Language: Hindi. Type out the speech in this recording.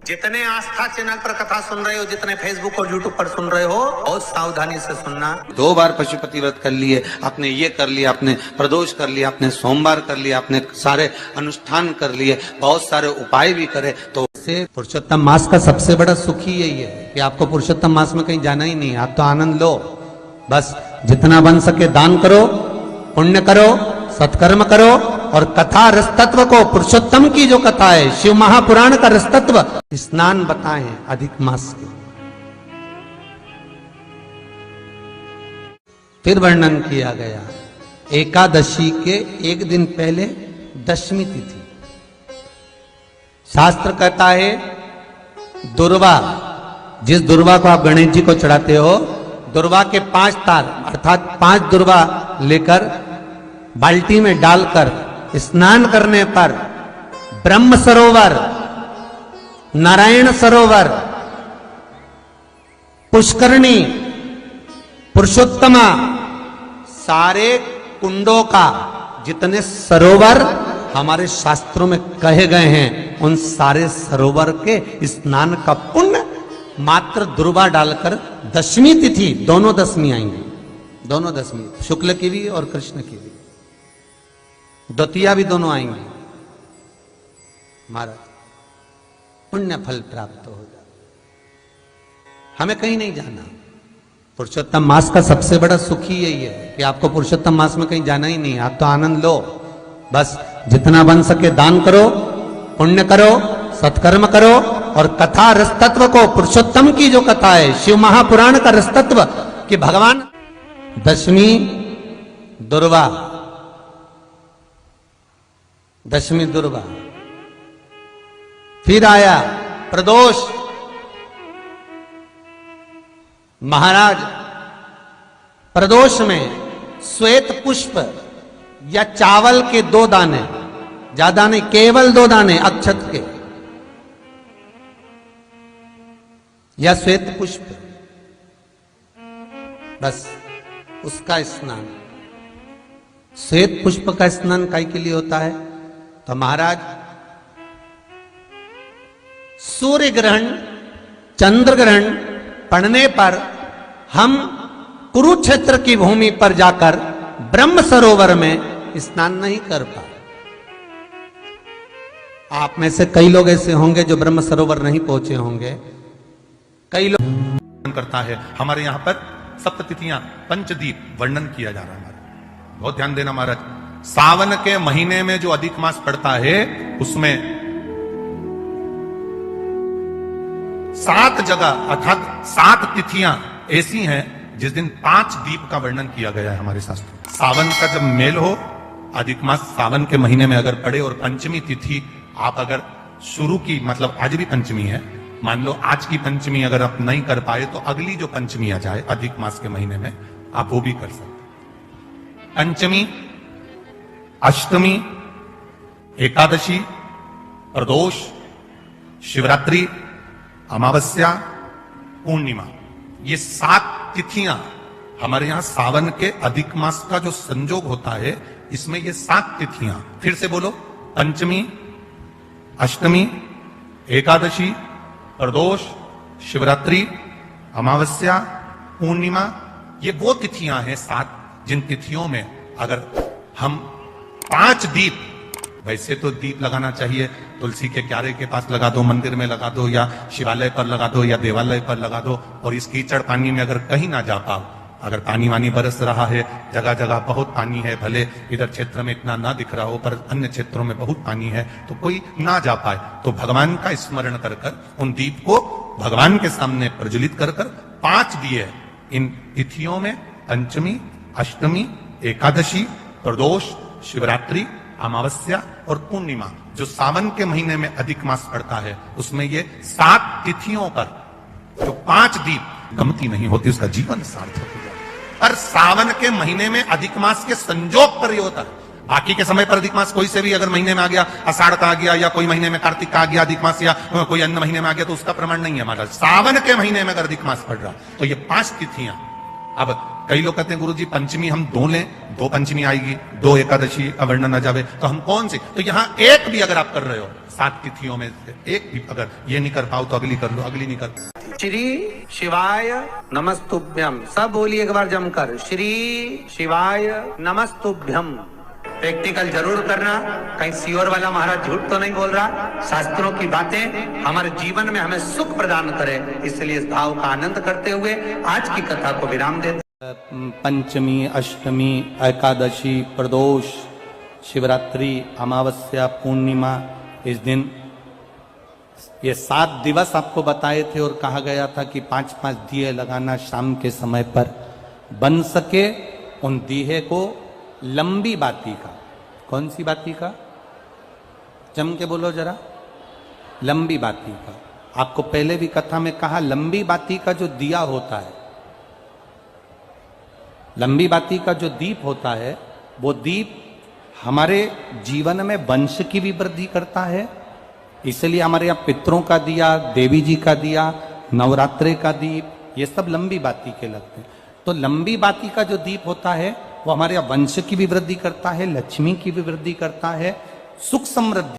जितने आस्था चैनल पर कथा सुन रहे हो, जितने फेसबुक और यूट्यूब पर सुन रहे हो, बहुत सावधानी से सुनना। 2 बार पशुपति व्रत कर लिए, आपने ये कर लिया, आपने प्रदोष कर लिया, आपने सोमवार कर लिया, आपने सारे अनुष्ठान कर लिए, बहुत सारे उपाय भी करे, तो से पुरुषोत्तम मास का सबसे बड़ा सुख ही यही है कि आपको पुरुषोत्तम मास में कहीं जाना ही नहीं, आप तो आनंद लो। बस जितना बन सके दान करो, पुण्य करो, सत्कर्म करो, और कथा रस तत्व को, पुरुषोत्तम की जो कथा है, शिव महापुराण का रस तत्व, स्नान बताए अधिक मास के। फिर वर्णन किया गया एकादशी के एक दिन पहले दशमी तिथि। शास्त्र कहता है दुर्वा, जिस दुर्वा को आप गणेश जी को चढ़ाते हो, दुर्वा के 5 तार अर्थात 5 दुर्वा लेकर बाल्टी में डालकर स्नान करने पर ब्रह्म सरोवर, नारायण सरोवर, पुष्करणी, पुरुषोत्तमा, सारे कुंडों का जितने सरोवर हमारे शास्त्रों में कहे गए हैं, उन सारे सरोवर के स्नान का पुण्य मात्र दुर्वा डालकर दशमी तिथि, दोनों दशमी आएंगी, दोनों दशमी, शुक्ल की भी और कृष्ण की भी, द्वितीया भी दोनों आएंगी, महाराज पुण्य फल प्राप्त हो जाए। हमें कहीं नहीं जाना। पुरुषोत्तम मास का सबसे बड़ा सुख ही यही है कि आपको पुरुषोत्तम मास में कहीं जाना ही नहीं, आप तो आनंद लो। बस जितना बन सके दान करो, पुण्य करो, सत्कर्म करो, और कथा रस तत्व को, पुरुषोत्तम की जो कथा है, शिव महापुराण का रस तत्व कि भगवान, दशमी दुर्वा, दशमी दुर्वा, फिर आया प्रदोष। महाराज प्रदोष में श्वेत पुष्प या चावल के 2 दाने, ज्यादा नहीं, केवल 2 दाने अक्षत के, या श्वेत पुष्प, बस उसका स्नान। श्वेत पुष्प का स्नान काय के लिए होता है? तो महाराज सूर्य ग्रहण, चंद्र ग्रहण पड़ने पर हम कुरुक्षेत्र की भूमि पर जाकर ब्रह्म सरोवर में स्नान नहीं कर पाए। आप में से कई लोग ऐसे होंगे जो ब्रह्म सरोवर नहीं पहुंचे होंगे। कई लोग करता है। हमारे यहां पर सप्ततिथियां, पंचदीप वर्णन किया जा रहा है। बहुत ध्यान देना महाराज। सावन के महीने में जो अधिक मास पड़ता है, उसमें 7 जगह अर्थात 7 तिथियां ऐसी हैं जिस दिन 5 दीप का वर्णन किया गया है हमारे शास्त्र। सावन का जब मेल हो, अधिक मास सावन के महीने में अगर पड़े, और पंचमी तिथि आप अगर शुरू की, मतलब आज भी पंचमी है, मान लो आज की पंचमी अगर आप नहीं कर पाए तो अगली जो पंचमी आ जाए अधिक मास के महीने में, आप वो भी कर सकते। पंचमी, अष्टमी, एकादशी, प्रदोष, शिवरात्रि, अमावस्या, पूर्णिमा, ये 7 तिथियां हमारे यहां सावन के अधिक मास का जो संजोग होता है, इसमें ये 7 तिथियां, फिर से बोलो, पंचमी, अष्टमी, एकादशी, प्रदोष, शिवरात्रि, अमावस्या, पूर्णिमा, ये वो तिथियां हैं 7 जिन तिथियों में अगर हम 5 दीप, वैसे तो दीप लगाना चाहिए, तुलसी के क्यारे के पास लगा दो, मंदिर में लगा दो, या शिवालय पर लगा दो, या देवालय पर लगा दो, और इस कीचड़ पानी में अगर कहीं ना जा पाओ, अगर पानी वानी बरस रहा है, जगह जगह बहुत पानी है, भले इधर क्षेत्र में इतना ना दिख रहा हो पर अन्य क्षेत्रों में बहुत पानी है, तो कोई ना जा पाए, तो भगवान का स्मरण कर कर उन दीप को भगवान के सामने प्रज्वलित कर कर 5 दिए इन तिथियों में, पंचमी, अष्टमी, एकादशी, प्रदोष, शिवरात्रि, अमावस्या और पूर्णिमा, जो सावन के महीने में अधिक मास पड़ता है, उसमें ये 7 तिथियों पर जो 5 दीप, गमती नहीं होती, उसका जीवन सार्थक हो जाता है। पर सावन के महीने में अधिक मास के संजोग पर ये होता है। बाकी के समय पर अधिक मास कोई से भी अगर महीने में आ गया, आषाढ़ का आ गया, या कोई महीने में कार्तिक का आ गया अधिक मास, या कोई अन्य महीने में आ गया, तो उसका प्रमाण नहीं है हमारा। सावन के महीने में अगर अधिक मास पड़ रहा, तो ये 5 तिथियां अब कई लोग कहते हैं गुरुजी पंचमी हम 2 लें, 2 पंचमी आएगी, 2 एकादशी का वर्णन आ जावे, तो हम कौन सी? तो यहाँ एक भी अगर आप कर रहे हो 7 तिथियों में से एक भी अगर ये नहीं कर पाओ तो अगली कर लो, अगली नहीं कर। श्री शिवाय नमस्तुभ्यम, सब बोलिए एक बार जमकर, श्री शिवाय नमस्तुभ्यम। प्रैक्टिकल जरूर करना, कहीं सियोर वाला महाराज झूठ तो नहीं बोल रहा। शास्त्रों की बातें हमारे जीवन में हमें सुख प्रदान करे, इसलिए इस भाव का आनंद करते हुए आज की कथा को विराम देते। पंचमी, अष्टमी, एकादशी, प्रदोष, शिवरात्रि, अमावस्या, पूर्णिमा, इस दिन ये 7 दिवस आपको बताए थे और कहा गया था कि 5-5 दिए लगाना शाम के समय पर, बन सके उन दिए को लंबी बाती का। कौन सी बाती का? जम के बोलो जरा। लंबी बाती का। आपको पहले भी कथा में कहा, लंबी बाती का जो दिया होता है, लंबी बाती का जो दीप होता है, वो दीप हमारे जीवन में वंश की भी वृद्धि करता है। इसलिए हमारे यहाँ पितरों का दिया, देवी जी का दिया, नवरात्रे का दीप, ये सब लंबी बाती के लगते हैं। तो लंबी बाती का जो दीप होता है वो हमारे यहाँ वंश की भी वृद्धि करता है, लक्ष्मी की भी वृद्धि करता है, सुख समृद्धि